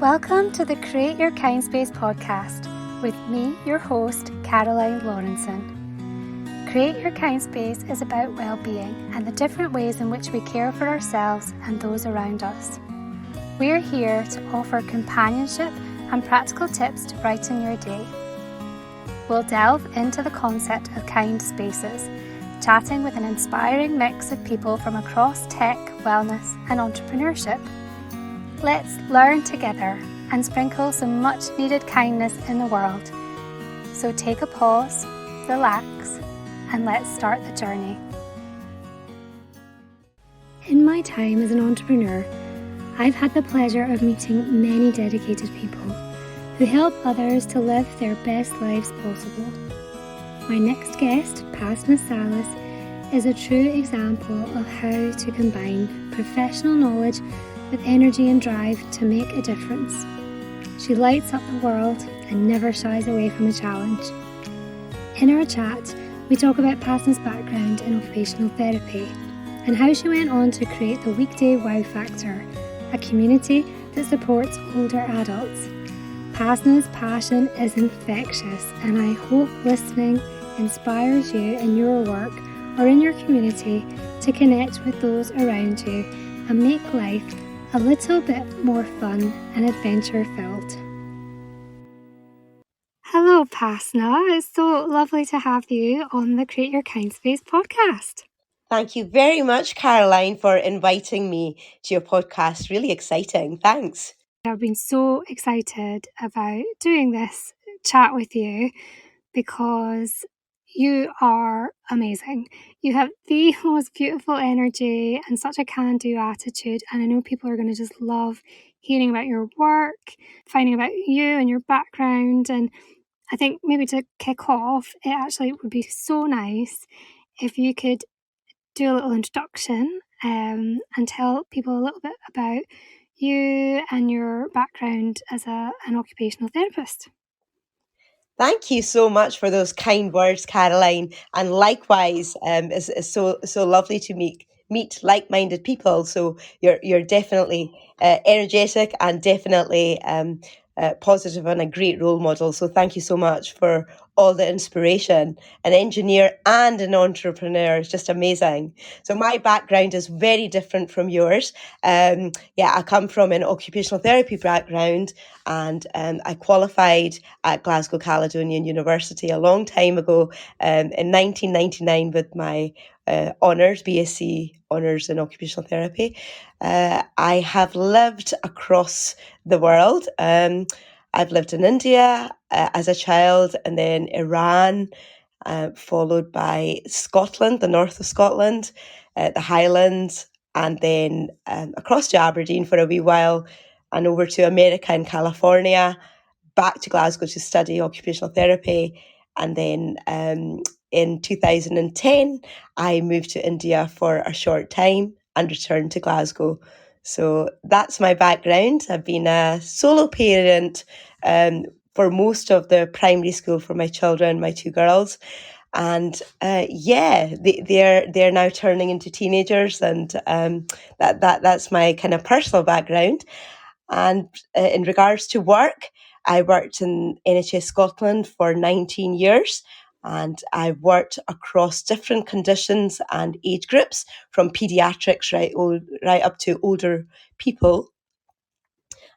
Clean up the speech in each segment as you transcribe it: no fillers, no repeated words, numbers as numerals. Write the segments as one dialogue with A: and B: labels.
A: Welcome to the Create Your Kindspace podcast with me, your host, Caroline Lawrenson. Create Your Kindspace is about well-being and the different ways in which we care for ourselves and those around us. We are here to offer companionship and practical tips to brighten your day. We'll delve into the concept of kind spaces, chatting with an inspiring mix of people from across tech, wellness and entrepreneurship. Let's learn together and sprinkle some much needed kindness in the world. So take a pause, relax, and let's start the journey. In my time as an entrepreneur, I've had the pleasure of meeting many dedicated people who help others to live their best lives possible. My next guest, Pasna Sallis, is a true example of how to combine professional knowledge with energy and drive to make a difference. She lights up the world and never shies away from a challenge. In our chat, we talk about Pasna's background in occupational therapy and how she went on to create the Weekday Wow Factor, a community that supports older adults. Pasna's passion is infectious, and I hope listening inspires you in your work or in your community to connect with those around you and make life a little bit more fun and adventure-filled. Hello, Pasna. It's so lovely to have you on the Create Your Kindspace podcast.
B: Thank you very much, Caroline, for inviting me to your podcast. Really exciting. Thanks.
A: I've been so excited about doing this chat with you because you are amazing. You have the most beautiful energy and such a can-do attitude, and I know people are going to just love hearing about your work, finding about you and your background. And I think maybe to kick off, it actually would be so nice if you could do a little introduction and tell people a little bit about you and your background as an occupational therapist.
B: Thank you so much for those kind words, Caroline. And likewise, it's so lovely to meet like-minded people. So you're definitely energetic and definitely positive and a great role model. So thank you so much for all the inspiration. An engineer and an entrepreneur is just amazing. So my background is very different from yours. I come from an occupational therapy background, and I qualified at Glasgow Caledonian University a long time ago in 1999 with my honours, BSc honours in occupational therapy. I have lived across the world. I've lived in India as a child, and then Iran, followed by Scotland, the north of Scotland, the Highlands, and then across to Aberdeen for a wee while, and over to America and California, back to Glasgow to study occupational therapy. And then in 2010, I moved to India for a short time and returned to Glasgow. So that's my background. I've been a solo parent for most of the primary school for my children, my two girls. And they're now turning into teenagers, and that's my kind of personal background. And in regards to work, I worked in NHS Scotland for 19 years, and I worked across different conditions and age groups, from paediatrics right up to older people.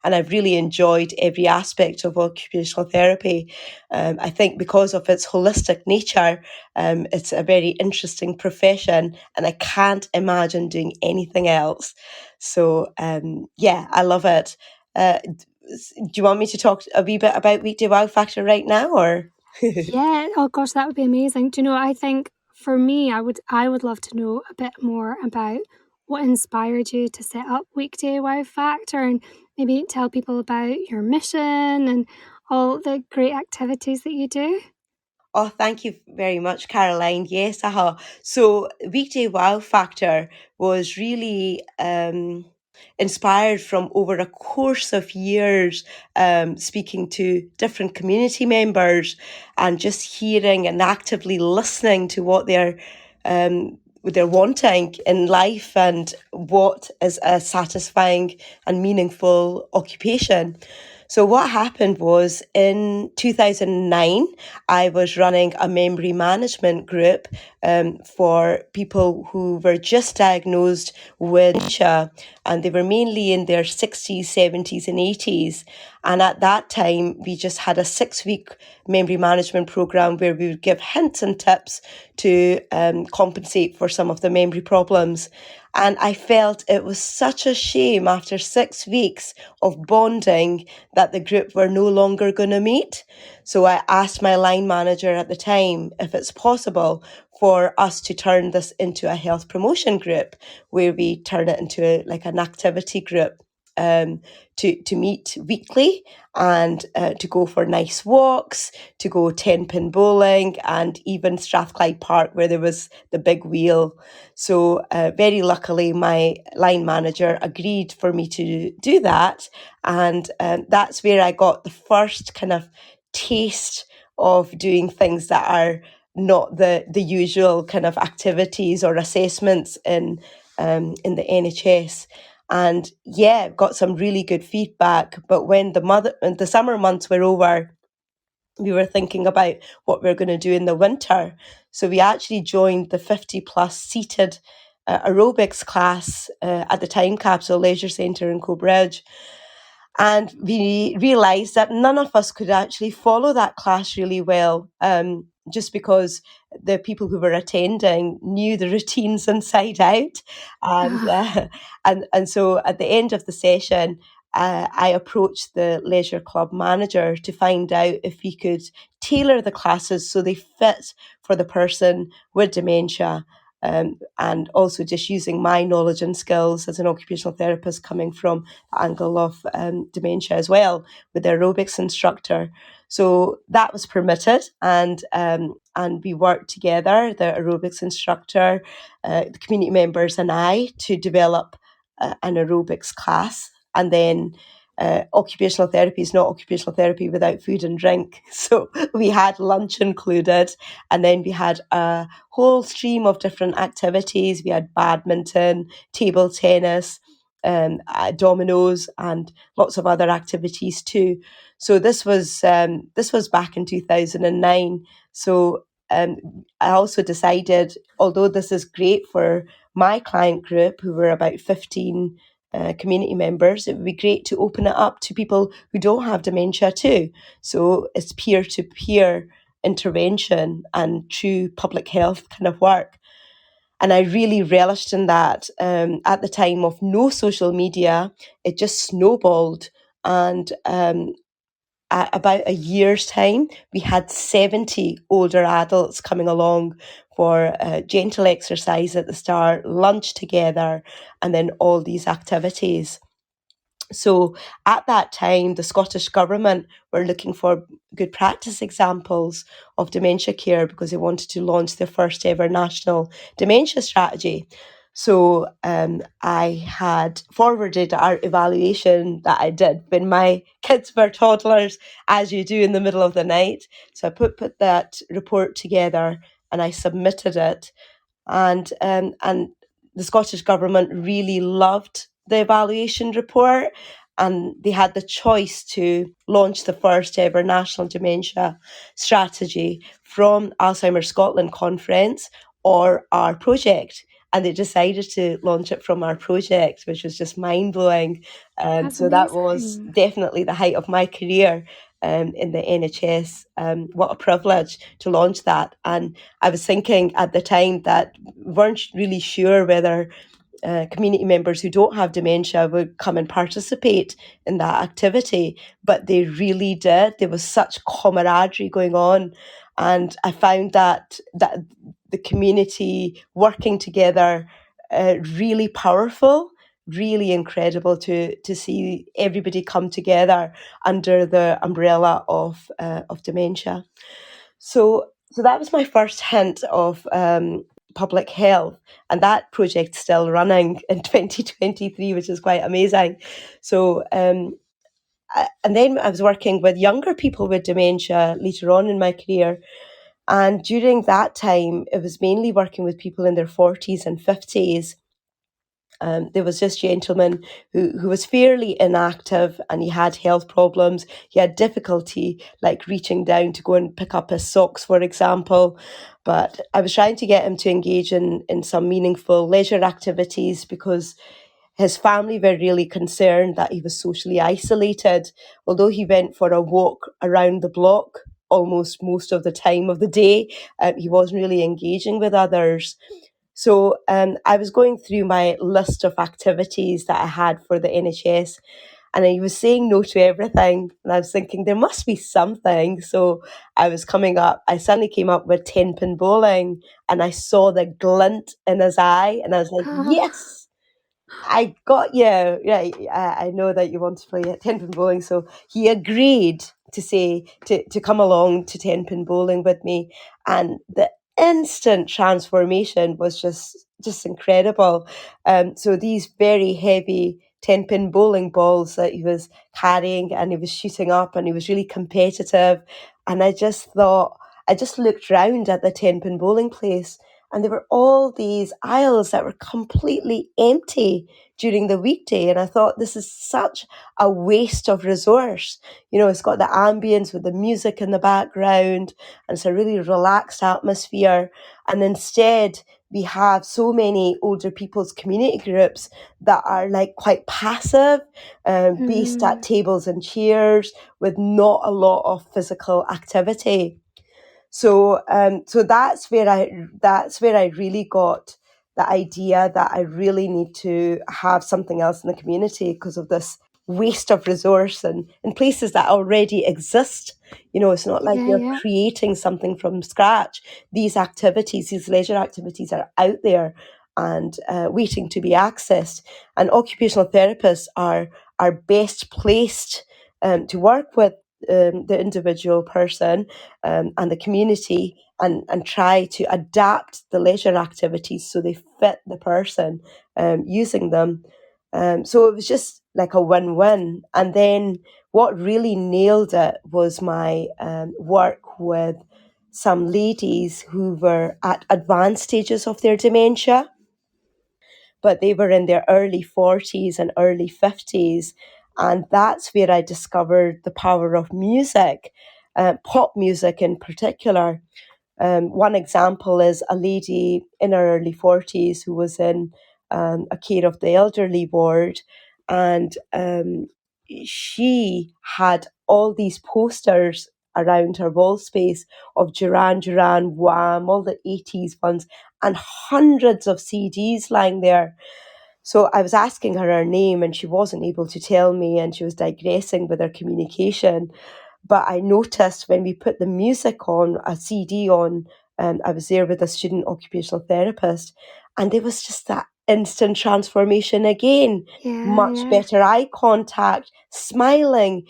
B: And I've really enjoyed every aspect of occupational therapy. I think because of its holistic nature, it's a very interesting profession, and I can't imagine doing anything else. So, I love it. Do you want me to talk a wee bit about Weekday Wow Factor right now, or?
A: Yeah, oh gosh, that would be amazing. Do you know, I think for me, I would love to know a bit more about what inspired you to set up Weekday Wow Factor, and maybe tell people about your mission and all the great activities that you do.
B: Oh, thank you very much, Caroline. Yes, So Weekday Wow Factor was really inspired from over a course of years, speaking to different community members and just hearing and actively listening to what they're wanting in life and what is a satisfying and meaningful occupation. So what happened was in 2009, I was running a memory management group for people who were just diagnosed with dementia, and they were mainly in their 60s, 70s and 80s. And at that time, we just had a 6-week memory management program where we would give hints and tips to compensate for some of the memory problems. And I felt it was such a shame after 6 weeks of bonding that the group were no longer going to meet. So I asked my line manager at the time if it's possible for us to turn this into a health promotion group, where we turn it into like an activity group. To meet weekly and to go for nice walks, to go 10-pin bowling, and even Strathclyde Park where there was the big wheel. So very luckily, my line manager agreed for me to do that. And that's where I got the first kind of taste of doing things that are not the usual kind of activities or assessments in the NHS. And yeah, got some really good feedback. But when the summer months were over, we were thinking about what we were going to do in the winter. So we actually joined the 50 plus seated aerobics class at the Time Capsule Leisure Centre in Cobridge. And we realised that none of us could actually follow that class really well, just because the people who were attending knew the routines inside out. And, and so at the end of the session, I approached the leisure club manager to find out if we could tailor the classes so they fit for the person with dementia. And also just using my knowledge and skills as an occupational therapist coming from the angle of dementia as well with the aerobics instructor. So that was permitted, and we worked together, the aerobics instructor, the community members and I, to develop an aerobics class. And then occupational therapy is not occupational therapy without food and drink. So we had lunch included, and then we had a whole stream of different activities. We had badminton, table tennis, dominoes, and lots of other activities too. So this was back in 2009. So I also decided, although this is great for my client group, who were about 15 community members, it would be great to open it up to people who don't have dementia too. So it's peer-to-peer intervention and true public health kind of work. And I really relished in that. At the time of no social media, it just snowballed. And at about a year's time, we had 70 older adults coming along for gentle exercise at the start, lunch together, and then all these activities. So at that time, the Scottish Government were looking for good practice examples of dementia care because they wanted to launch their first ever national dementia strategy. So I had forwarded our evaluation that I did when my kids were toddlers, as you do in the middle of the night. So I put that report together and I submitted it. And the Scottish Government really loved the evaluation report, and they had the choice to launch the first ever national dementia strategy from Alzheimer's Scotland conference or our project. And they decided to launch it from our project, which was just mind-blowing.
A: That's
B: So that was
A: amazing.
B: definitely the height of my career in the NHS. What a privilege to launch that. And I was thinking at the time that we weren't really sure whether community members who don't have dementia would come and participate in that activity, but they really did. There was such camaraderie going on, and I found that the community working together really powerful, really incredible to see everybody come together under the umbrella of dementia. So that was my first hint of public health, and that project's still running in 2023, which is quite amazing. So and then I was working with younger people with dementia later on in my career, And during that time, it was mainly working with people in their 40s and 50s. There was this gentleman who was fairly inactive, and he had health problems. He had difficulty like reaching down to go and pick up his socks, for example. But I was trying to get him to engage in some meaningful leisure activities because his family were really concerned that he was socially isolated. Although he went for a walk around the block almost most of the time of the day, he wasn't really engaging with others. So I was going through my list of activities that I had for the NHS, and I was saying no to everything. And I was thinking there must be something. So I suddenly came up with 10-pin bowling, and I saw the glint in his eye, and I was like,
A: Oh,
B: yes, I got you. Right. I know that you want to play at 10-pin bowling. So he agreed to come along to 10-pin bowling with me. And the instant transformation was just incredible. So these very heavy 10-pin bowling balls that he was carrying, and he was shooting up, and he was really competitive. And I just looked round at the 10-pin bowling place, and there were all these aisles that were completely empty during the weekday. And I thought, this is such a waste of resource. You know, it's got the ambience with the music in the background, and it's a really relaxed atmosphere. And instead, we have so many older people's community groups that are like quite passive, based at tables and chairs with not a lot of physical activity. So that's where I really got the idea that I really need to have something else in the community because of this waste of resource and in places that already exist. You know, it's not like
A: yeah,
B: you're
A: yeah,
B: creating something from scratch. These activities, these leisure activities, are out there and waiting to be accessed. And occupational therapists are best placed to work with the individual person and the community, and try to adapt the leisure activities so they fit the person using them. So it was just like a win-win. And then what really nailed it was my work with some ladies who were at advanced stages of their dementia, but they were in their early 40s and early 50s. And that's where I discovered the power of music, pop music in particular. One example is a lady in her early 40s who was in a care of the elderly ward, and she had all these posters around her wall space of Duran Duran, Wham, all the 80s ones, and hundreds of CDs lying there. So I was asking her name, and she wasn't able to tell me, and she was digressing with her communication. But I noticed when we put the music on, a CD on, I was there with a student occupational therapist, and there was just that instant transformation again.
A: yeah,
B: Much
A: yeah,
B: better eye contact, smiling.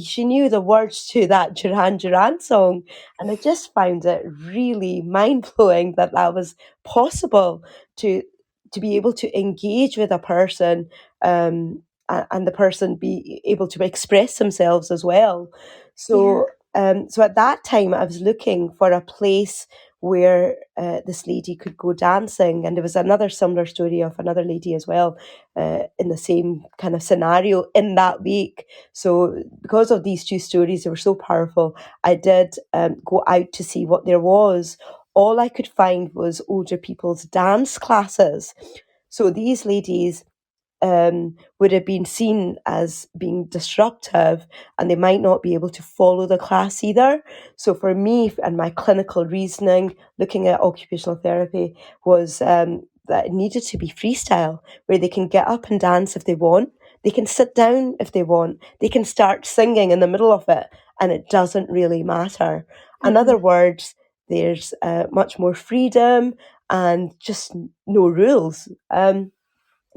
B: She knew the words to that Duran Duran song. And I just found it really mind blowing that that was possible to to be able to engage with a person, and the person be able to express themselves as well.
A: yeah.
B: So at that time, I was looking for a place where this lady could go dancing, and there was another similar story of another lady as well, in the same kind of scenario in that week. So because of these two stories, they were so powerful. I did go out to see what there was. All I could find was older people's dance classes. So these ladies would have been seen as being disruptive, and they might not be able to follow the class either. So for me and my clinical reasoning, looking at occupational therapy, was that it needed to be freestyle, where they can get up and dance if they want, they can sit down if they want, they can start singing in the middle of it, and it doesn't really matter. In other words, there's much more freedom and just no rules.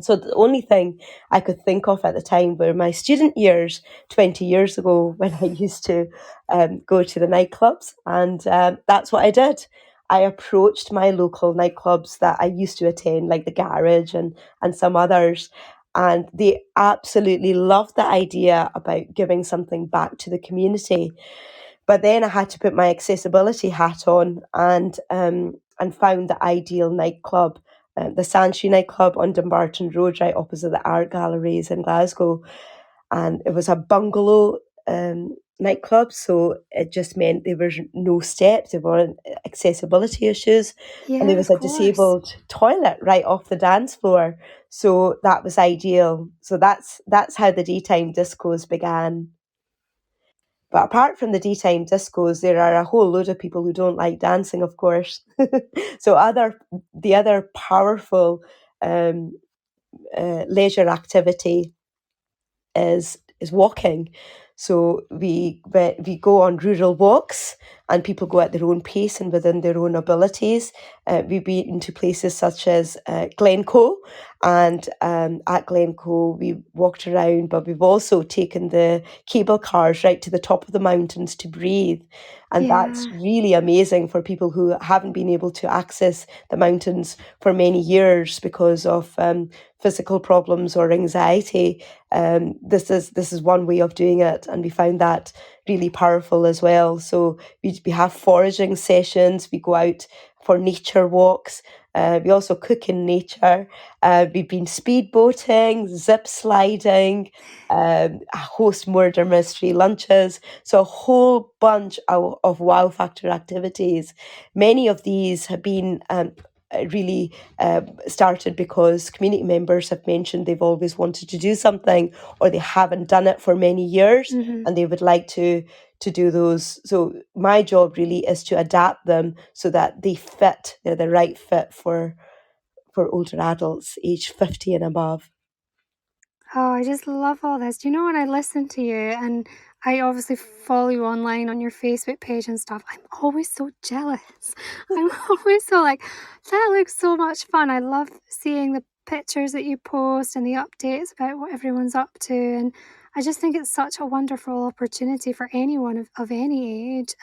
B: So the only thing I could think of at the time were my student years, 20 years ago, when I used to go to the nightclubs. And that's what I did. I approached my local nightclubs that I used to attend, like the Garage and some others. And they absolutely loved the idea about giving something back to the community. But then I had to put my accessibility hat on and found the ideal nightclub, the Sanctuary nightclub on Dumbarton Road, right opposite the art galleries in Glasgow. And it was a bungalow nightclub, so it just meant there were no steps, there weren't accessibility issues, and there
A: Yeah,
B: was
A: of
B: a
A: course.
B: disabled toilet right off the dance floor. So that was ideal. So that's how the daytime discos began. But apart from the daytime discos, there are a whole load of people who don't like dancing, of course. So the other powerful um, leisure activity is walking. So we go on rural walks, and people go at their own pace and within their own abilities. We've been to places such as Glencoe, and at Glencoe we walked around, but we've also taken the cable cars right to the top of the mountains to breathe. And that's
A: Yeah.
B: really amazing for people who haven't been able to access the mountains for many years because of physical problems or anxiety. This is one way of doing it, and we found that really powerful as well. So we have foraging sessions. We go out for nature walks. We also cook in nature. We've been speedboating, zip sliding, host murder mystery lunches. So a whole bunch of wow factor activities. Many of these have been really started because community members have mentioned they've always wanted to do something, or they haven't done it for many years,
A: Hmm.
B: and they would like to do those. So my job really is to adapt them so that they're the right fit for older adults aged 50 and above.
A: Oh, I just love all this. Do you know when I listen to you and I obviously follow you online on your Facebook page and stuff, I'm always so jealous. I'm always so like, that looks so much fun. I love seeing the pictures that you post and the updates about what everyone's up to. And I just think it's such a wonderful opportunity for anyone of any age.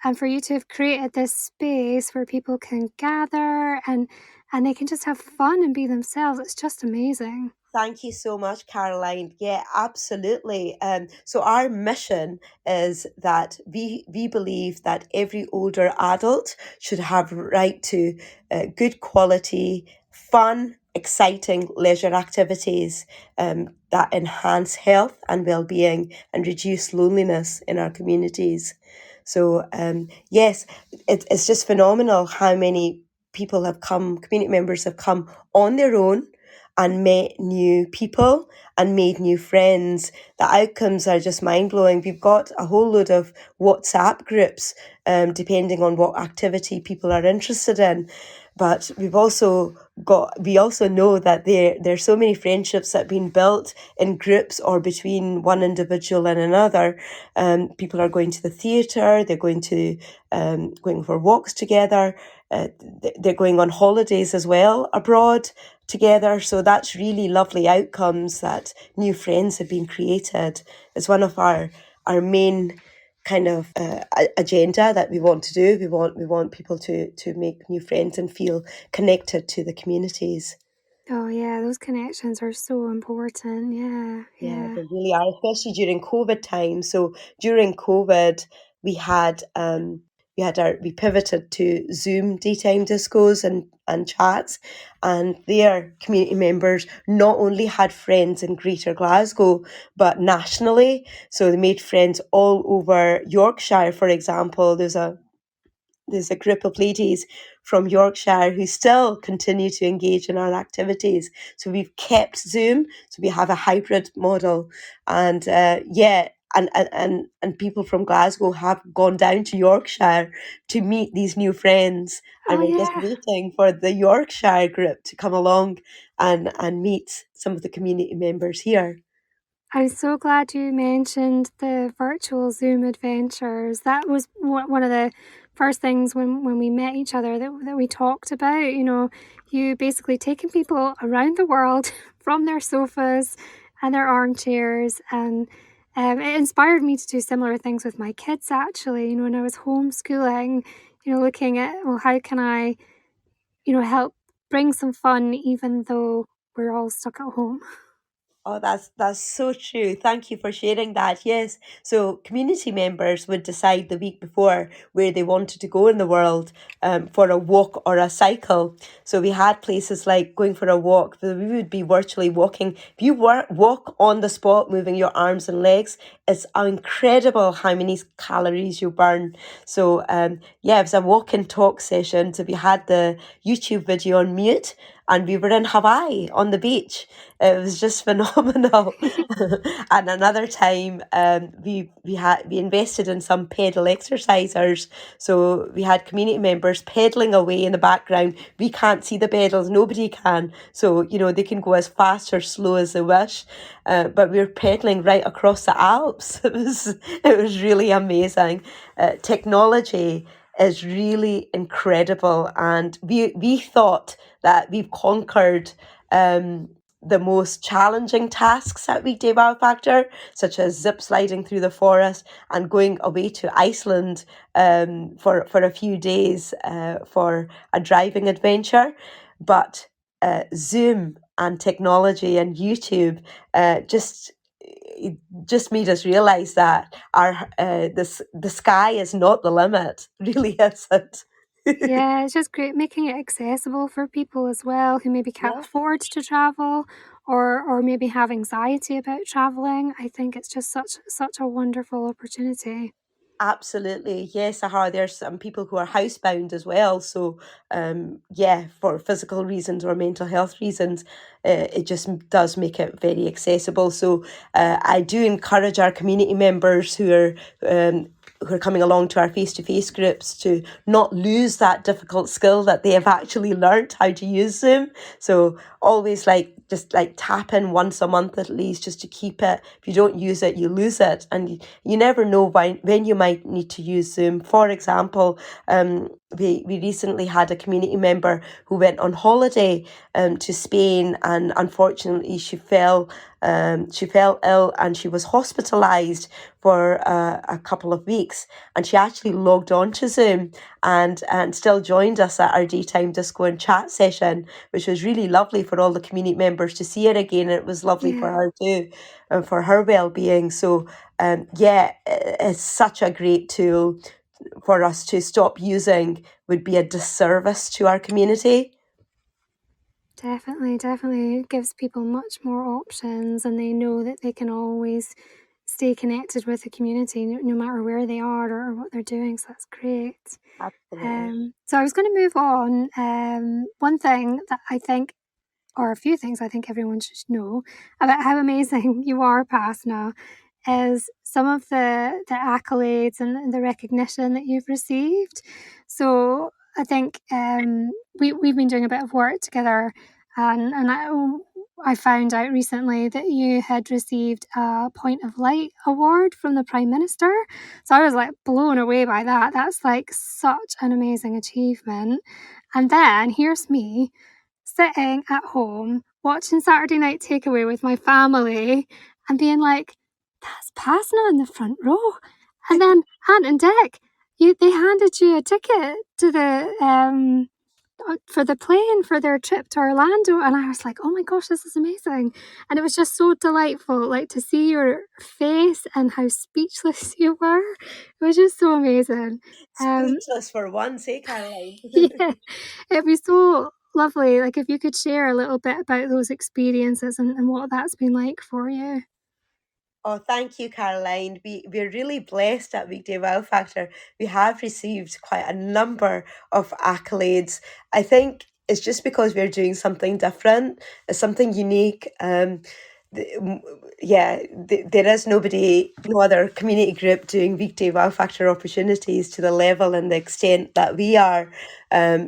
A: And for you to have created this space where people can gather and they can just have fun and be themselves. It's just amazing.
B: Thank you so much, Caroline. Yeah, absolutely. So our mission is that we believe that every older adult should have right to good quality, fun, exciting leisure activities that enhance health and well-being and reduce loneliness in our communities. So yes, it's just phenomenal how many people have come, community members have come on their own and met new people and made new friends. The outcomes are just mind blowing. We've got a whole load of WhatsApp groups, depending on what activity people are interested in. But we also know that there's so many friendships that have been built in groups or between one individual and another. People are going to the theatre, they're going for walks together, they're going on holidays as well abroad together. So that's really lovely outcomes that new friends have been created. It's one of our main kind of agenda that we want to do. We want people to make new friends and feel connected to the communities.
A: Oh yeah, those connections are so important. Yeah,
B: Yeah,
A: yeah.
B: they really are, especially during COVID time. So during COVID, we had we pivoted to Zoom daytime discos and chats, and their community members not only had friends in Greater Glasgow but nationally. So they made friends all over Yorkshire, for example. There's a group of ladies from Yorkshire who still continue to engage in our activities. So we've kept Zoom, so we have a hybrid model, and yeah. And people from Glasgow have gone down to Yorkshire to meet these new friends, and
A: Oh
B: we're just
A: yeah.
B: waiting for the Yorkshire group to come along and meet some of the community members here.
A: I'm so glad you mentioned the virtual Zoom adventures. That was one of the first things when we met each other that we talked about. You know, you basically taking people around the world from their sofas and their armchairs, and it inspired me to do similar things with my kids. Actually, you know, when I was homeschooling, you know, looking at, well, how can I, you know, help bring some fun even though we're all stuck at home.
B: Oh, that's so true. Thank you for sharing that. Yes. So community members would decide the week before where they wanted to go in the world for a walk or a cycle. So we had places like going for a walk. We would be virtually walking. If you walk on the spot, moving your arms and legs, it's incredible how many calories you burn. So yeah, it was a walk and talk session. So we had the YouTube video on mute, and we were in Hawaii on the beach. It was just phenomenal. And another time, we invested in some pedal exercisers. So we had community members pedaling away in the background. We can't see the pedals; nobody can. So they can go as fast or slow as they wish. But we were pedaling right across the Alps. It was really amazing. Technology is really incredible, and we thought that we've conquered the most challenging tasks at Weekday Wow Factor, such as zip sliding through the forest and going away to Iceland for a few days for a driving adventure. But Zoom and technology and YouTube just made us realize that the sky is not the limit. Really isn't.
A: Yeah, it's just great making it accessible for people as well who maybe can't
B: Yeah.
A: afford to travel or maybe have anxiety about traveling. I think it's just such a wonderful opportunity.
B: Absolutely. Yes, there's some people who are housebound as well. So, yeah, for physical reasons or mental health reasons, it just does make it very accessible. So, I do encourage our community members who are coming along to our face-to-face groups to not lose that difficult skill that they have actually learnt how to use Zoom. So always just tap in once a month at least, just to keep it. If you don't use it, you lose it, and you never know when you might need to use Zoom. For example, we recently had a community member who went on holiday to Spain, and unfortunately she fell ill and she was hospitalized for a couple of weeks, and she actually logged on to Zoom and still joined us at our daytime disco and chat session, which was really lovely for all the community members to see her again. And it was lovely for
A: Yeah.
B: her too, and for her well-being. So yeah, it's such a great tool. For us to stop using would be a disservice to our community.
A: Definitely, definitely. It gives people much more options and they know that they can always stay connected with the community no matter where they are or what they're doing. So that's great.
B: Absolutely.
A: So I was going to move on. One thing that I think, or a few things I think everyone should know about how amazing you are, Pasna, is some of the accolades and the recognition that you've received. So I think we've been doing a bit of work together, and I found out recently that you had received a Point of Light award from the Prime Minister. So I was like blown away by that. That's like such an amazing achievement. And then here's me sitting at home watching Saturday Night Takeaway with my family and being like, that's Pasna in the front row. And then Ant and Dec, they handed you a ticket to the for the plane for their trip to Orlando, and I was like, oh my gosh, this is amazing. And it was just so delightful, like to see your face and how speechless you were. It was just so amazing.
B: Speechless for once, eh, Caroline?
A: Yeah, it'd be so lovely, like if you could share a little bit about those experiences and what that's been like for you.
B: Oh, thank you, Caroline. We're really blessed at Weekday Wow Factor. We have received quite a number of accolades. I think it's just because we're doing something different, something unique. The, yeah, there is no other community group doing Weekday Wow Factor opportunities to the level and the extent that we are.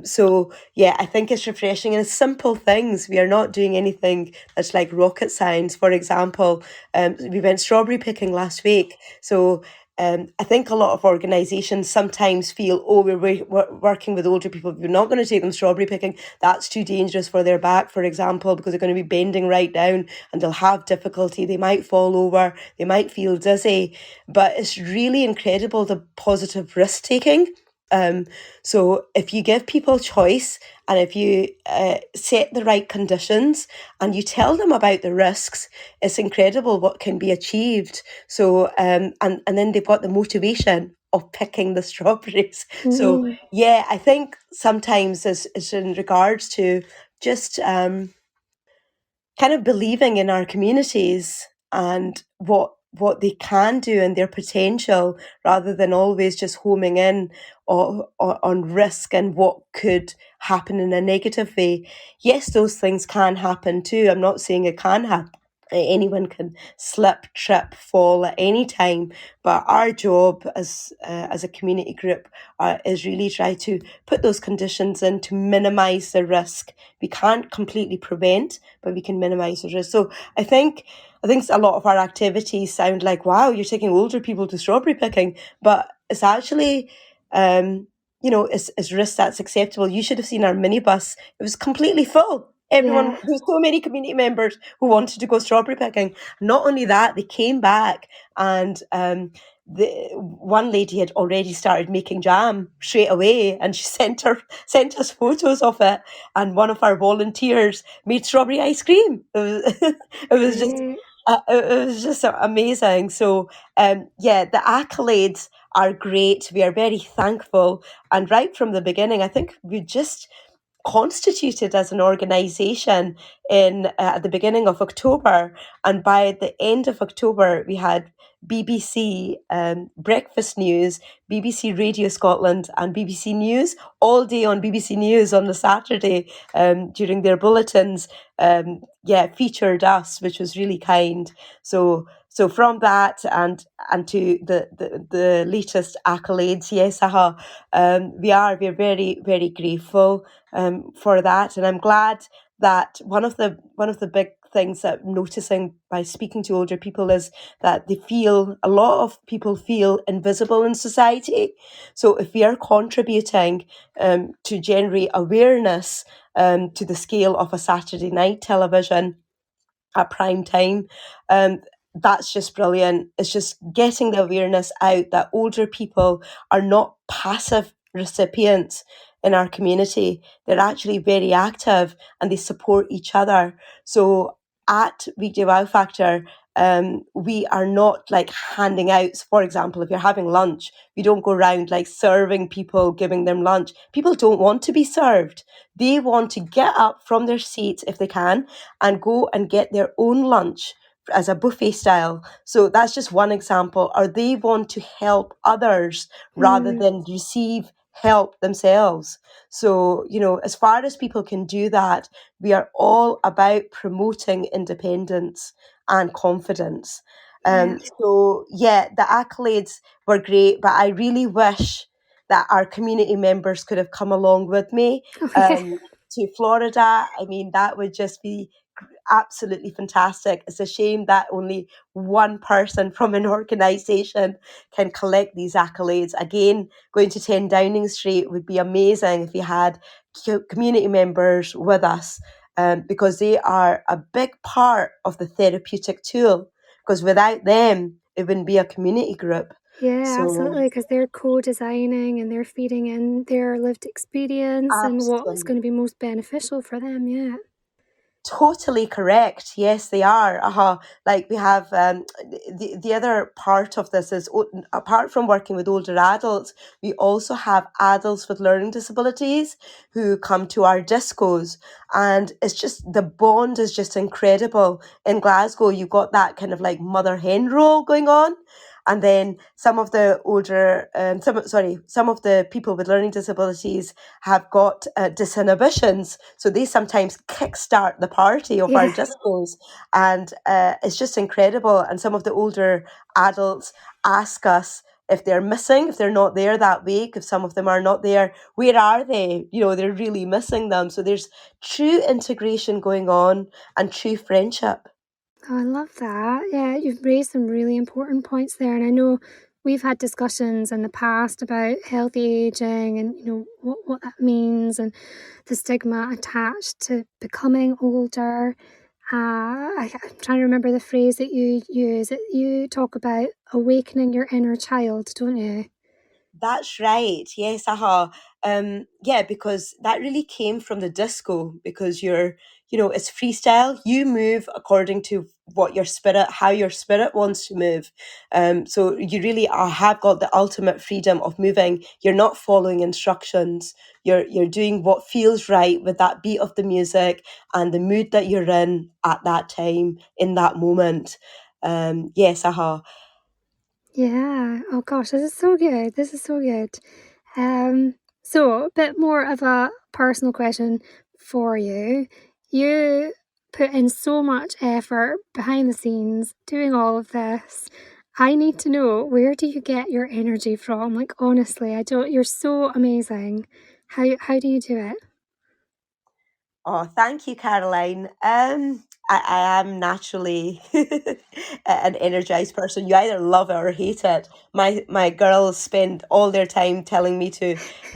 B: So yeah, I think it's refreshing, and it's simple things. We are not doing anything that's like rocket science. For example, we went strawberry picking last week. So I think a lot of organisations sometimes feel, oh, we're working with older people. We're not going to take them strawberry picking. That's too dangerous for their back, for example, because they're going to be bending right down and they'll have difficulty. They might fall over. They might feel dizzy. But it's really incredible, the positive risk taking So if you give people choice, and if you set the right conditions and you tell them about the risks, it's incredible what can be achieved. So and then they've got the motivation of picking the strawberries. So
A: Mm-hmm.
B: yeah, I think sometimes is in regards to just kind of believing in our communities and what they can do and their potential, rather than always just homing in on risk and what could happen in a negative way. Yes, those things can happen too. I'm not saying it can happen. Anyone can slip, trip, fall at any time, but our job as a community group is really try to put those conditions in to minimise the risk. We can't completely prevent, but we can minimize the risk. So I think a lot of our activities sound like, wow, you're taking older people to strawberry picking, but it's actually it's risk that's acceptable. You should have seen our minibus. It was completely full. Everyone,
A: Yeah.
B: there was so many community members who wanted to go strawberry picking. Not only that, they came back, and the one lady had already started making jam straight away, and she sent us photos of it. And one of our volunteers made strawberry ice cream. It was just
A: Great.
B: it was just amazing. So yeah, the accolades are great. We are very thankful, and right from the beginning, I think we just constituted as an organisation in at the beginning of October, and by the end of October, we had BBC Breakfast News, BBC Radio Scotland, and BBC News all day on BBC News on the Saturday during their bulletins. Yeah, featured us, which was really kind. So from that and to the latest accolades, yes, we're very very grateful for that, and I'm glad that one of the big things that I'm noticing by speaking to older people is that a lot of people feel invisible in society. So if we are contributing to generate awareness to the scale of a Saturday night television at prime time. That's just brilliant. It's just getting the awareness out that older people are not passive recipients in our community. They're actually very active and they support each other. So at Weekday Wow Factor, we are not like handing out, for example, if you're having lunch, we don't go around like serving people, giving them lunch. People don't want to be served. They want to get up from their seats if they can and go and get their own lunch as a buffet style. So that's just one example. Or they want to help others rather
A: Mm.
B: than receive help themselves. So, as far as people can do that, we are all about promoting independence and confidence.
A: Yeah.
B: So, yeah, the accolades were great, but I really wish that our community members could have come along with me.
A: Oh yeah.
B: Um, to Florida. I mean, that would just be absolutely fantastic. It's a shame that only one person from an organisation can collect these accolades. Again, going to 10 Downing Street would be amazing if we had community members with us, because they are a big part of the therapeutic tool. Because without them, it wouldn't be a community group.
A: Yeah,
B: So,
A: absolutely, because they're co-designing and they're feeding in their lived experience and what's
B: absolutely.
A: going to be most beneficial for them. Yeah.
B: Totally correct. Yes, they are. Like we have the other part of this is apart from working with older adults, we also have adults with learning disabilities who come to our discos, and it's just the bond is just incredible. In Glasgow, you've got that kind of like mother hen role going on. And then some of the some of the people with learning disabilities have got disinhibitions, so they sometimes kickstart the party of our
A: Yeah.
B: discos, and it's just incredible. And some of the older adults ask us if they're not there that week, if some of them are not there, where are they? They're really missing them. So there's true integration going on and true friendship.
A: Oh, I love that. Yeah, you've raised some really important points there. And I know we've had discussions in the past about healthy aging and, what that means and the stigma attached to becoming older. I'm trying to remember the phrase that you use. You talk about awakening your inner child, don't you?
B: That's right. Yes, yeah, because that really came from the disco, because it's freestyle. You move according to how your spirit wants to move. So you really have got the ultimate freedom of moving. You're not following instructions. You're doing what feels right with that beat of the music and the mood that you're in at that time, in that moment. Yes,
A: Yeah. Oh gosh, this is so good. This is so good. So a bit more of a personal question for you. You put in so much effort behind the scenes doing all of this. I need to know, where do you get your energy from? Like honestly, I don't you're so amazing. How do you do it?
B: Oh, thank you, Caroline. I am naturally an energized person. You either love it or hate it. My girls spend all their time telling me to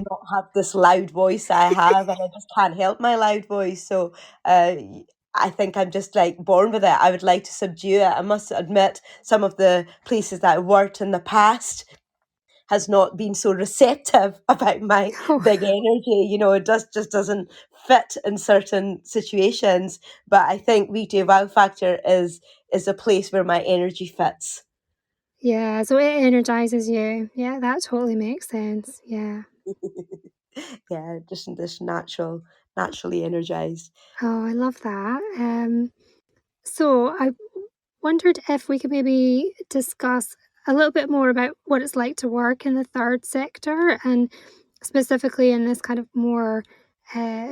B: not have this loud voice I have, and I just can't help my loud voice. So I think I'm just like born with it. I would like to subdue it. I must admit, some of the places that I worked in the past has not been so receptive about my
A: Oh,
B: big energy. It just doesn't fit in certain situations. But I think Weekday Wow Factor is a place where my energy fits.
A: yeah, so it energizes you. Yeah, that totally makes sense. Yeah.
B: Yeah, just this naturally energized.
A: Oh, I love that. So I wondered if we could maybe discuss a little bit more about what it's like to work in the third sector, and specifically in this kind of more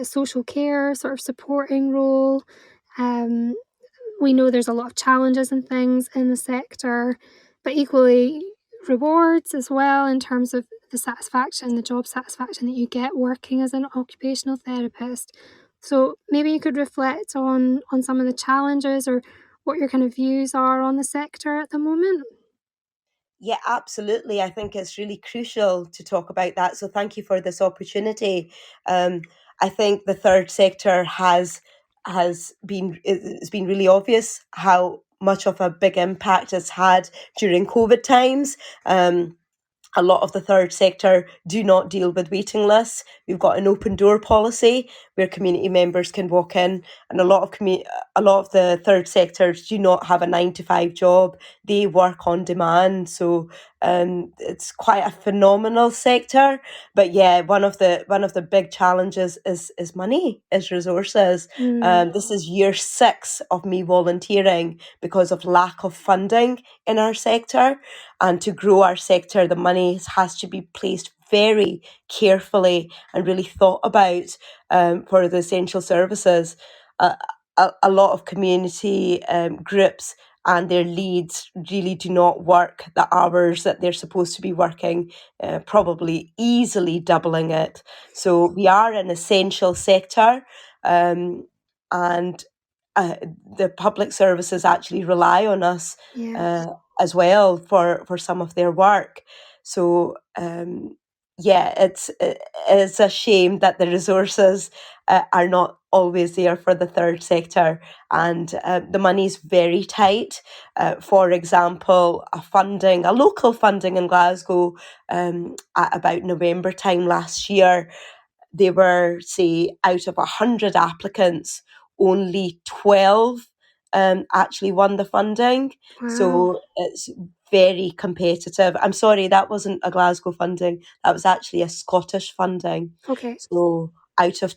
A: social care sort of supporting role. Um, we know there's a lot of challenges and things in the sector, but equally rewards as well, in terms of the job satisfaction that you get working as an occupational therapist. So maybe you could reflect on some of the challenges, or what your kind of views are on the sector at the moment.
B: Yeah, absolutely. I think it's really crucial to talk about that. So thank you for this opportunity. Um, I think the third sector it's been really obvious how much of a big impact it's had during COVID times. A lot of the third sector do not deal with waiting lists. We've got an open door policy where community members can walk in, and a lot of the third sectors do not have a 9 to 5 job. They work on demand, so it's quite a phenomenal sector. But yeah, one of the big challenges is money, is resources.
A: Mm,
B: This is year 6 of me volunteering because of lack of funding in our sector. And to grow our sector, the money has to be placed very carefully and really thought about for the essential services. Uh, a lot of community groups and their leads really do not work the hours that they're supposed to be working, probably easily doubling it. So we are an essential sector, and uh, the public services actually rely on us
A: yeah.
B: uh, as well for some of their work. So yeah, it's a shame that the resources are not always there for the third sector, and the money's very tight. For example, a local funding in Glasgow, at about November time last year, they were, say, out of 100 applicants, only 12 actually won the funding.
A: Wow.
B: So it's very competitive. I'm sorry, that wasn't a Glasgow funding. That was actually a Scottish funding.
A: Okay.
B: So out of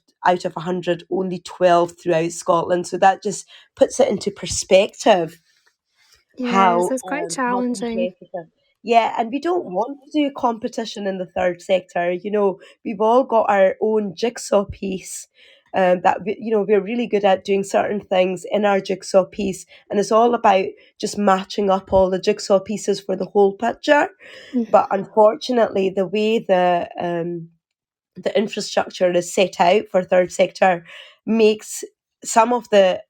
B: 100, only 12 throughout Scotland. So that just puts it into perspective
A: Yeah,
B: how
A: so it's quite
B: how
A: challenging.
B: competitive. Yeah, and we don't want to do competition in the third sector. We've all got our own jigsaw piece. We're really good at doing certain things in our jigsaw piece, and it's all about just matching up all the jigsaw pieces for the whole picture. But
A: Mhm.
B: unfortunately, the infrastructure is set out for third sector makes some of the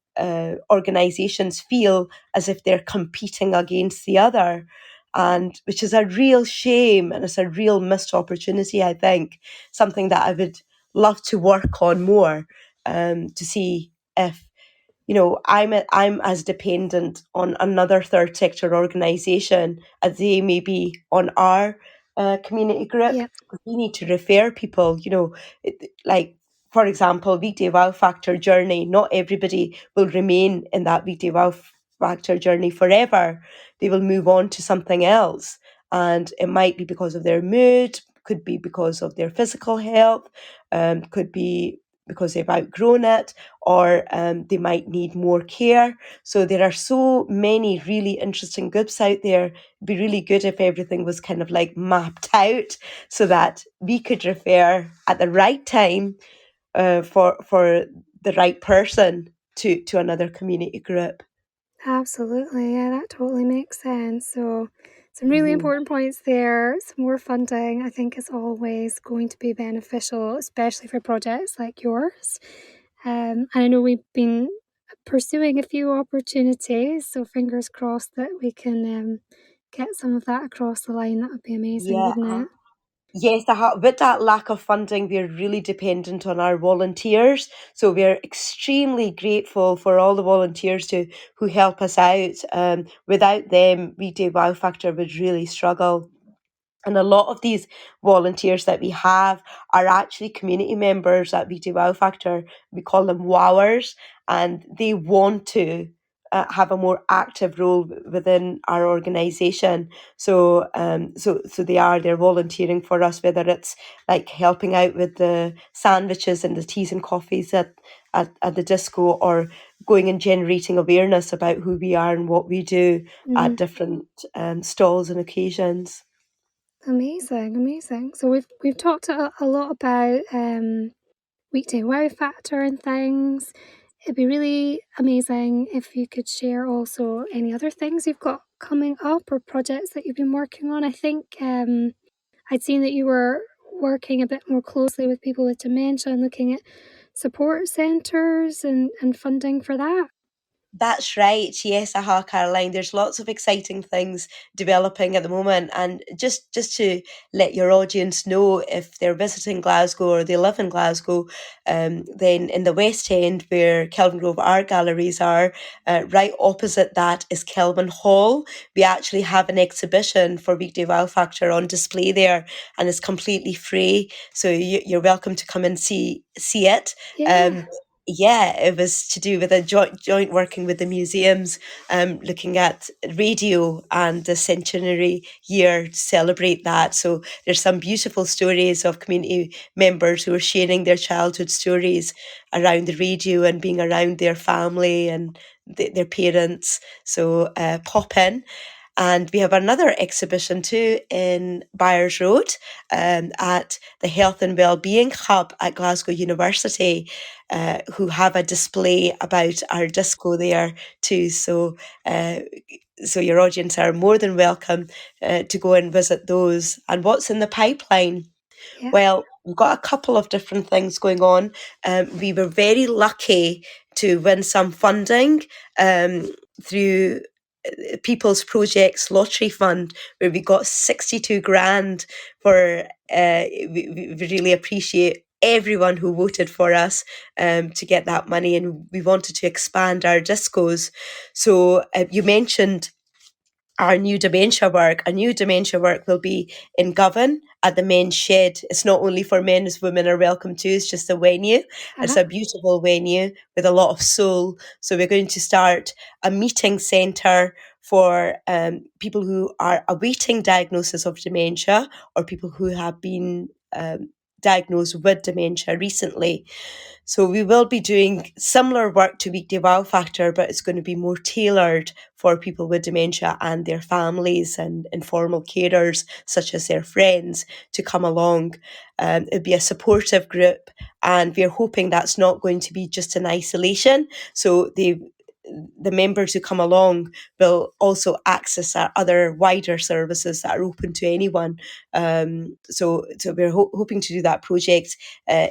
B: organisations feel as if they're competing against the other, and which is a real shame, and it's a real missed opportunity. I think something that I would love to work on more, to see if I'm as dependent on another third sector organisation as they may be on our community group.
A: Yeah,
B: We need to refer people, like, for example, Weekday Wow Factor journey. Not everybody will remain in that Weekday Wow Factor journey forever. They will move on to something else. And it might be because of their mood, could be because of their physical health, could be because they've outgrown it, or they might need more care. So there are so many really interesting groups out there. It'd be really good if everything was kind of like mapped out so that we could refer at the right time for the right person to another community group.
A: absolutely. Yeah, that totally makes sense. So, some really
B: Mhm.
A: important points there. Some more funding, I think, is always going to be beneficial, especially for projects like yours. And I know we've been pursuing a few opportunities, so fingers crossed that we can get some of that across the line. That would be amazing,
B: Yeah.
A: wouldn't it?
B: Yes, with that lack of funding, we're really dependent on our volunteers. So we're extremely grateful for all the volunteers who help us out. Without them, Weekday Wow Factor would really struggle. And a lot of these volunteers that we have are actually community members at Weekday Wow Factor. We call them wowers, and they want to have a more active role within our organisation. So they're volunteering for us, whether it's like helping out with the sandwiches and the teas and coffees at the disco, or going and generating awareness about who we are and what we do at
A: Mm,
B: different stalls and occasions.
A: amazing, amazing. So we've talked a lot about Weekday Wow Factor and things. It'd be really amazing if you could share also any other things you've got coming up or projects that you've been working on. I think I'd seen that you were working a bit more closely with people with dementia and looking at support centres and funding for that.
B: That's right. Yes, aha, Caroline. There's lots of exciting things developing at the moment, and just to let your audience know, if they're visiting Glasgow or they live in Glasgow, then in the West End, where Kelvin Grove Art Galleries are, right opposite that is Kelvin Hall. We actually have an exhibition for Weekday Wow Factor on display there, and it's completely free. So you're welcome to come and see it.
A: Yeah.
B: Um, yeah, it was to do with a joint working with the museums, looking at radio and the centenary year to celebrate that. So there's some beautiful stories of community members who are sharing their childhood stories around the radio and being around their family and their parents. So pop in. And we have another exhibition too in Byres Road, at the Health and Wellbeing Hub at Glasgow University, who have a display about our disco there too. So your audience are more than welcome to go and visit those. And what's in the pipeline?
A: Yeah.
B: Well, we've got a couple of different things going on. We were very lucky to win some funding through People's Projects Lottery Fund, where we got 62 grand for. We really appreciate everyone who voted for us to get that money, and we wanted to expand our discos. So you mentioned our new dementia work. Our new dementia work will be in Govan at the men's shed. It's not only for men, as women are welcome too. It's just a venue. It's
A: Uh-huh.
B: a beautiful venue with a lot of soul. So we're going to start a meeting centre for people who are awaiting diagnosis of dementia, or people who have been diagnosed with dementia recently. So we will be doing similar work to Weekday Wow Factor, but it's going to be more tailored for people with dementia and their families and informal carers, such as their friends, to come along. It'll be a supportive group, and we're hoping that's not going to be just in isolation. So the members who come along will also access our other wider services that are open to anyone. So we're hoping to do that project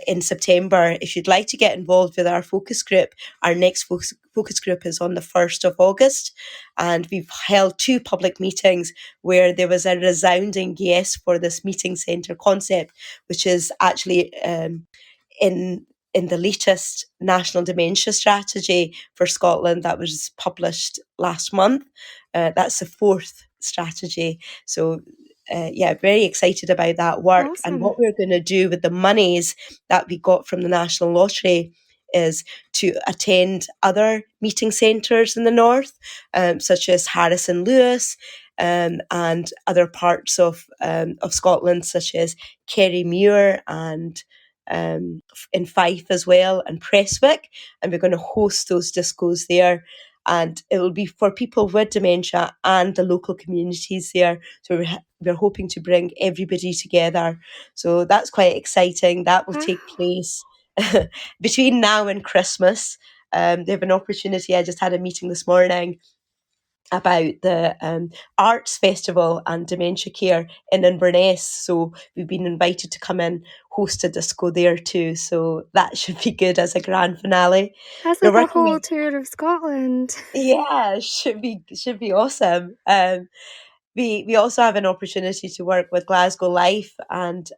B: in September. If you'd like to get involved with our focus group, our next focus group is on the 1st of August. And we've held 2 public meetings where there was a resounding yes for this meeting centre concept, which is actually in the latest National Dementia Strategy for Scotland that was published last month. That's the 4th strategy. So yeah, very excited about that work. And
A: Awesome.
B: what we're going to do with the monies that we got from the National Lottery is to attend other meeting centres in the north, such as Harrison Lewis, and other parts of Scotland, such as Kerrymuir and in Fife as well, and Prestwick. And we're going to host those discos there. And it will be for people with dementia and the local communities there. So we're hoping to bring everybody together. So that's quite exciting. That will
A: Wow.
B: take place between now and Christmas. They have an opportunity. I just had a meeting this morning about the Arts Festival and Dementia Care in Inverness. So we've been invited to come in, host a disco there too. So that should be good as a grand finale.
A: That's
B: We're
A: like a
B: working
A: whole
B: with,
A: tour of Scotland.
B: yeah, should be awesome. We also have an opportunity to work with Glasgow Life and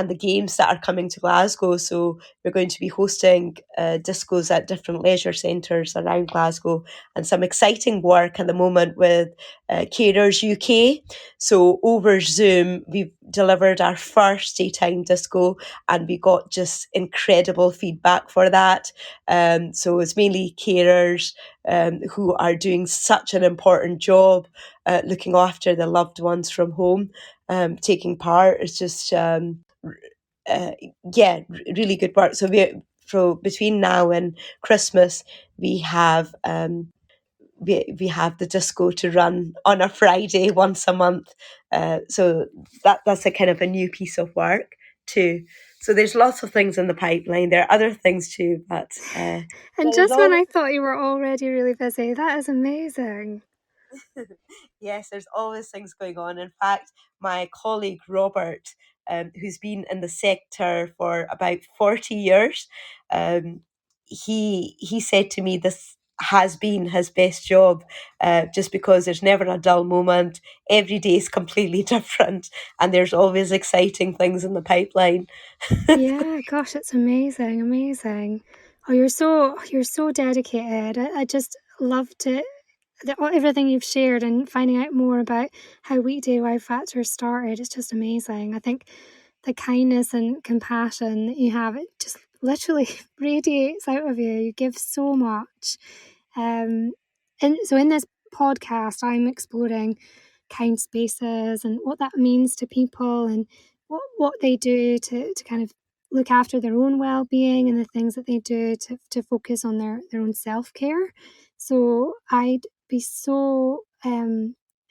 B: the games that are coming to Glasgow. So we're going to be hosting discos at different leisure centres around Glasgow, and some exciting work at the moment with Carers UK. So over Zoom, we've delivered our first daytime disco, and we got just incredible feedback for that. So it's mainly carers who are doing such an important job looking after the loved ones from home, taking part. It's just uh, yeah, really good work. So between now and Christmas, we have we have the disco to run on a Friday once a month. So that's a kind of a new piece of work too. So there's lots of things in the pipeline. There are other things too, but
A: And
B: there's
A: just when
B: always
A: I thought you were already really busy, that is amazing.
B: yes, there's always things going on. In fact, my colleague Robert, who's been in the sector for about 40 years, he said to me this has been his best job, just because there's never a dull moment. Every day is completely different, and there's always exciting things in the pipeline.
A: Yeah, gosh, it's amazing, amazing. Oh, you're so dedicated. I just love everything you've shared and finding out more about how Weekday Wow Factor started. It's just amazing. I think the kindness and compassion that you have, it just literally radiates out of you. You give so much. And so in this podcast, I'm exploring kind spaces and what that means to people and what they do to kind of look after their own well-being and the things that they do to focus on their own self-care. So I'd be so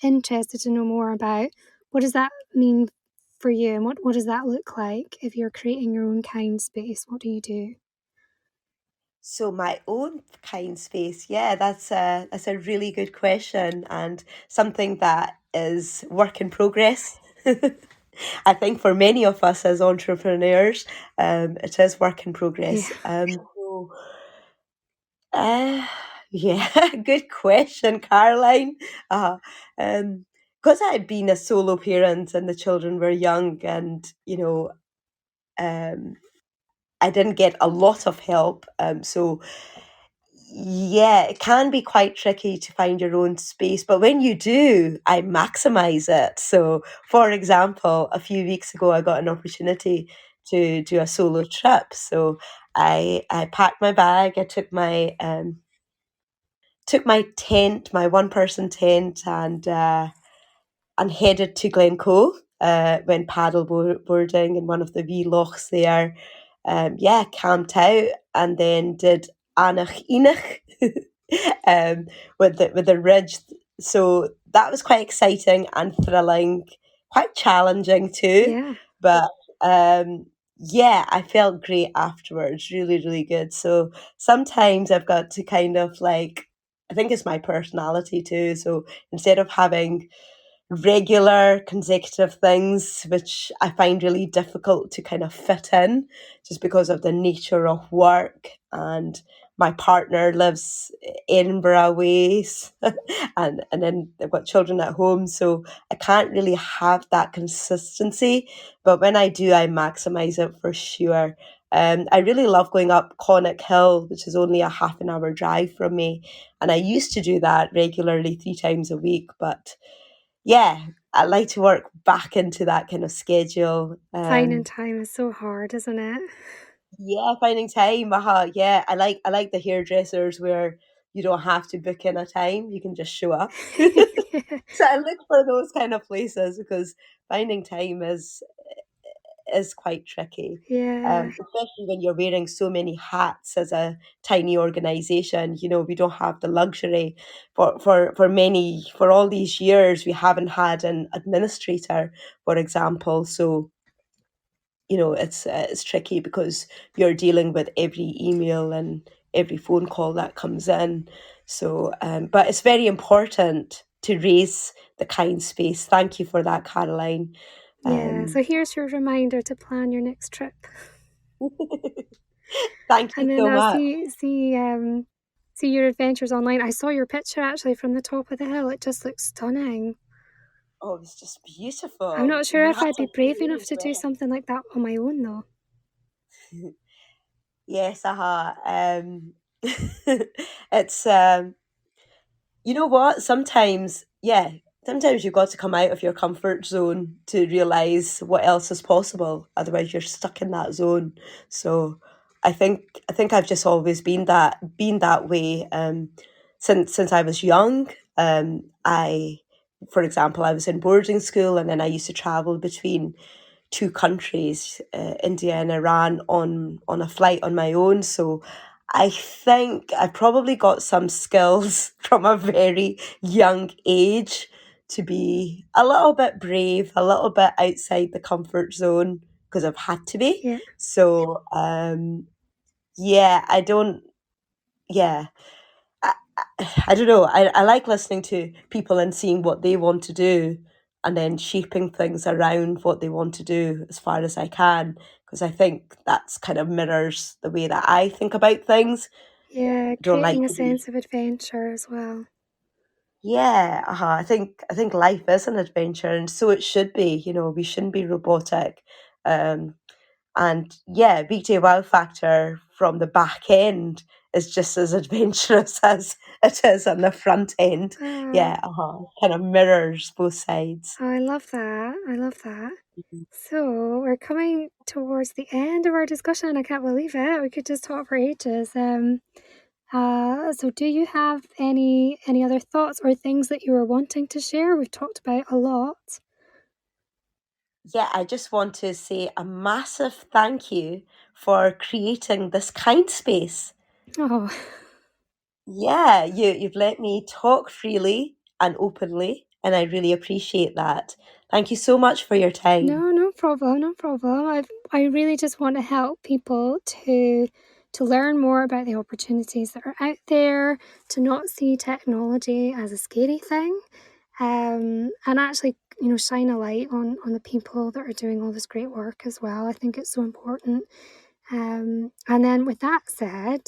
A: interested to know more about what does that mean for you and what does that look like if you're creating your own kind space? What do you do?
B: So my own kind space, yeah, that's a really good question, and something that is work in progress. I think for many of us as entrepreneurs, it is work in
A: Yeah.
B: progress. So, uh, yeah, good question, Caroline. Uh, because I'd been a solo parent and the children were young, and um, I didn't get a lot of help. So yeah, it can be quite tricky to find your own space, but when you do, I maximize it. So, for example, a few weeks ago, I got an opportunity to do a solo trip. So, I packed my bag, I took my tent, my one person tent, and headed to Glencoe. Went boarding in one of the wee lochs there. Yeah, camped out and then did Anach Enach with the ridge. So that was quite exciting and thrilling, quite challenging too.
A: Yeah.
B: But yeah, I felt great afterwards. Really, really good. So sometimes I've got to kind of like, I think it's my personality too. So instead of having regular consecutive things, which I find really difficult to kind of fit in just because of the nature of work. And my partner lives Edinburgh ways, and then they've got children at home. So I can't really have that consistency. But when I do, I maximize it for sure. I really love going up Connacht Hill, which is only a half an hour drive from me. And I used to do that regularly 3 times a week, but yeah, I like to work back into that kind of schedule.
A: Finding time is so hard, isn't it?
B: Yeah, finding time. Yeah, I like the hairdressers where you don't have to book in a time; you can just show up. So I look for those kind of places because finding time is quite tricky.
A: Yeah.
B: Especially when you're wearing so many hats as a tiny organization. You know, we don't have the luxury for all these years we haven't had an administrator, for example. So you know it's tricky because you're dealing with every email and every phone call that comes in. So but it's very important to raise the kind space. Thank you for that, Caroline.
A: Yeah.
B: um
A: So here's your reminder to plan your next trip.
B: Thank you
A: And then
B: so
A: I'll
B: much.
A: see your adventures online. I saw your picture actually from the top of the hill. It just looks stunning.
B: Oh, it's just
A: I'm
B: beautiful.
A: not sure
B: You
A: if
B: have
A: I'd
B: to
A: be brave
B: agree
A: enough
B: as
A: to do
B: well.
A: something like that on my own though.
B: Yes, it's you know what? Sometimes, yeah, sometimes you've got to come out of your comfort zone to realize what else is possible. Otherwise, you're stuck in that zone. So, I think I've just always been that way. Since I was young. For example, I was in boarding school, and then I used to travel between two countries, India and Iran, on a flight on my own. So I think I probably got some skills from a very young age to be a little bit brave, a little bit outside the comfort zone because I've had to be.
A: Yeah.
B: So yeah, I don't. Yeah, I, I don't know. I like listening to people and seeing what they want to do and then shaping things around what they want to do as far as I can. Because I think that's kind of mirrors the way that I think about things.
A: Yeah,
B: I don't like
A: creating a
B: to be.
A: sense of adventure as well.
B: Yeah, I think life is an adventure, and so it should be. You know, we shouldn't be robotic. Um, And yeah, Weekday Wow Factor from the back end is just as adventurous as it is on the front end.
A: Ah,
B: Yeah, kind of mirrors both sides.
A: oh, I love that. I love that.
B: Mhm.
A: So we're coming towards the end of our discussion. I can't believe it. We could just talk for ages. So do you have any other thoughts or things that you were wanting to share? We've talked about a lot.
B: Yeah, I just want to say a massive thank you for creating this kind space.
A: Oh,
B: Yeah, you've let me talk freely and openly, and I really appreciate that. Thank you so much for your time.
A: no, no problem, no problem. I really just want to help people to learn more about the opportunities that are out there, to not see technology as a scary thing, and actually, shine a light on the people that are doing all this great work as well. I think it's so important. And then with that said,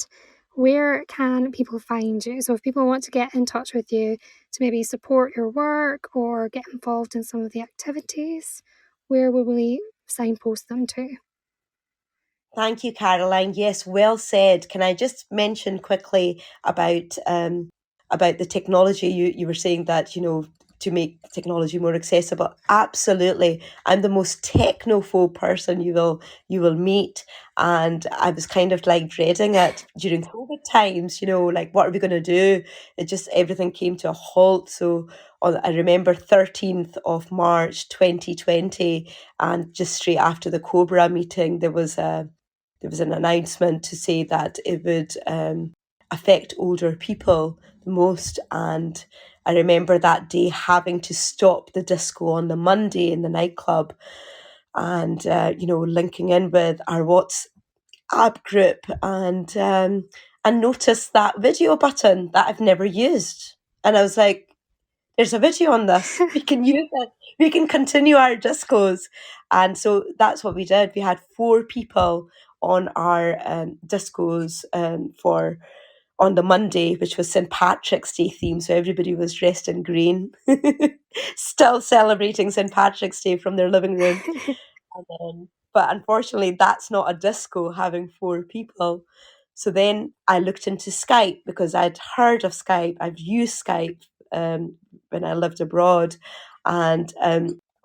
A: where can people find you? So if people want to get in touch with you to maybe support your work or get involved in some of the activities, where will we signpost them to?
B: Thank you, Caroline. Yes, well said. Can I just mention quickly about the technology? You were saying that, you know, to make technology more accessible. Absolutely. I'm the most technophobe person you will meet. And I was kind of like dreading it during COVID times, you know, like what are we gonna do? It just everything came to a halt. So I remember 13th of March 2020, and just straight after the Cobra meeting, there was an announcement to say that it would affect older people the most. And I remember that day having to stop the disco on the Monday in the nightclub and, you know, linking in with our WhatsApp group and noticed that video button that I've never used. And I was like, there's a video on this. We can use it. We can continue our discos. And so that's what we did. We had four people on our discos for on the Monday, which was St. Patrick's Day theme. So everybody was dressed in green, still celebrating St. Patrick's Day from their living room. But unfortunately, that's not a disco having four people. So then I looked into Skype because I'd heard of Skype. I've used Skype when I lived abroad. and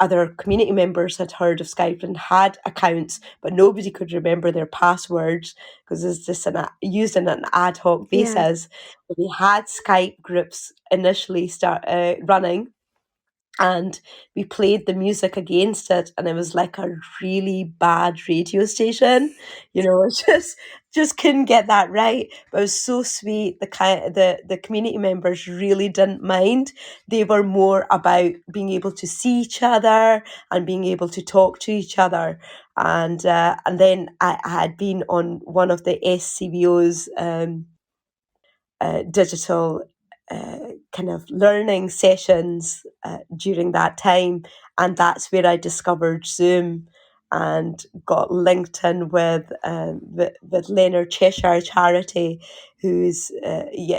B: other community members had heard of Skype and had accounts, but nobody could remember their passwords because it's just used on an ad hoc
A: Yeah.
B: basis. But we had Skype groups initially running, and we played the music against it, and it was like a really bad radio station. It just couldn't get that right. But it was so sweet. The community members really didn't mind. They were more about being able to see each other and being able to talk to each other. And then I had been on one of the SCBO's digital kind of learning sessions during that time, and that's where I discovered Zoom and got linked in with Leonard Cheshire Charity, who's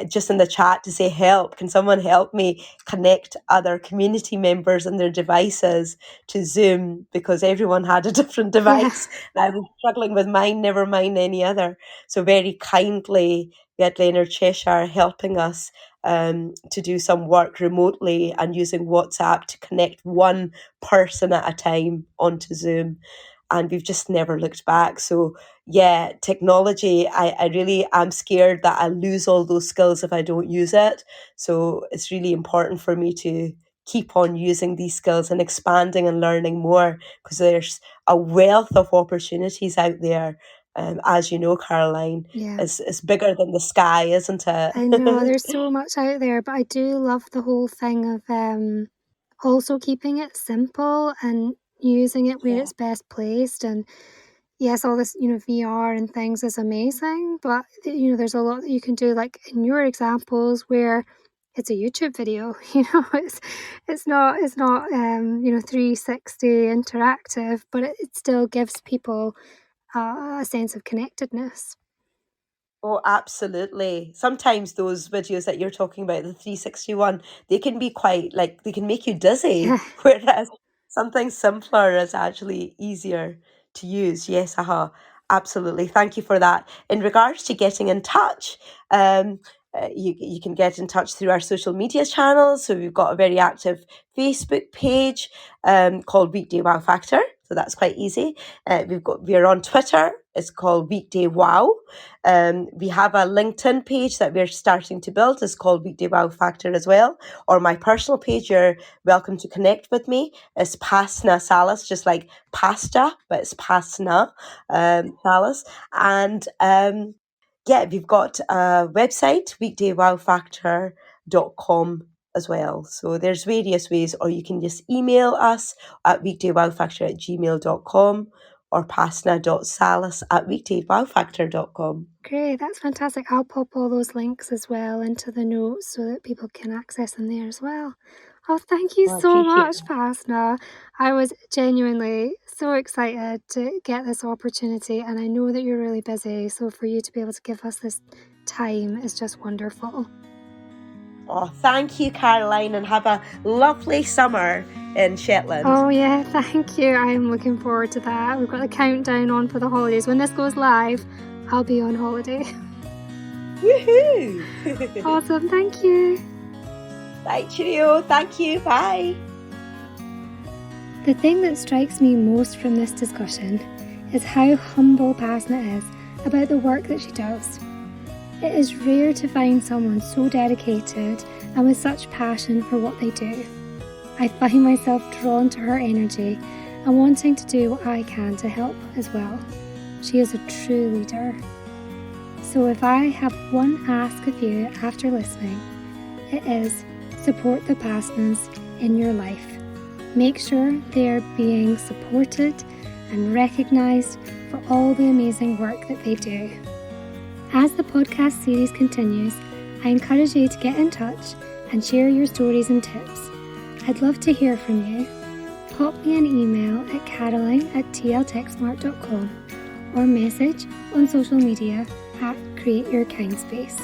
B: just in the chat to say, help, can someone help me connect other community members and their devices to Zoom, because everyone had a different device. And I was struggling with mine, never mind any other. So very kindly we had Leonard Cheshire helping us to do some work remotely and using WhatsApp to connect one person at a time onto Zoom. And we've just never looked back. So yeah, technology, I really am scared that I lose all those skills if I don't use it. So it's really important for me to keep on using these skills and expanding and learning more, because there's a wealth of opportunities out there. As you know, Caroline,
A: Yeah.
B: it's bigger than the sky, isn't it?
A: I know, there's so much out there, but I do love the whole thing of also keeping it simple and using it where
B: Yeah.
A: it's best placed. And yes, all this, VR and things is amazing, but there's a lot that you can do, like in your examples where it's a YouTube video. It's not 360 interactive, but it still gives people a sense of connectedness.
B: Oh, absolutely. Sometimes those videos that you're talking about, the 361, they can be quite like they can make you dizzy,
A: Yeah.
B: whereas something simpler is actually easier to use. Yes, absolutely. Thank you for that. In regards to getting in touch, you can get in touch through our social media channels. So we've got a very active Facebook page called Weekday Wow Factor. So that's quite easy. We're on Twitter. It's called Weekday Wow. We have a LinkedIn page that we're starting to build. It's called Weekday Wow Factor as well. Or my personal page, you're welcome to connect with me. It's Pasna Sallis, just like pasta, but it's Pasna Sallis. And we've got a website, weekdaywowfactor.com as well. So there's various ways, or you can just email us at weekdaywowfactor@gmail.com or pasna.salis@weekdaywowfactor.com.
A: Great, that's fantastic. I'll pop all those links as well into the notes so that people can access them there as well. Oh, thank you
B: I
A: so
B: appreciate
A: much, Pasna. I was genuinely so excited to get this opportunity, and I know that you're really busy, so for you to be able to give us this time is just wonderful.
B: Oh, thank you, Caroline, and have a lovely summer in Shetland.
A: Oh yeah, thank you. I'm looking forward to that. We've got the countdown on for the holidays. When this goes live, I'll be on holiday.
B: Woohoo!
A: Awesome, thank you.
B: Bye, cheerio. Thank you. Bye.
A: The thing that strikes me most from this discussion is how humble Pasna is about the work that she does. It is rare to find someone so dedicated and with such passion for what they do. I find myself drawn to her energy and wanting to do what I can to help as well. She is a true leader. So if I have one ask of you after listening, it is support the Pasnas in your life. Make sure they are being supported and recognised for all the amazing work that they do. As the podcast series continues, I encourage you to get in touch and share your stories and tips. I'd love to hear from you. Pop me an email at caroline@tltechsmart.com or message on social media at Create Your Kindspace.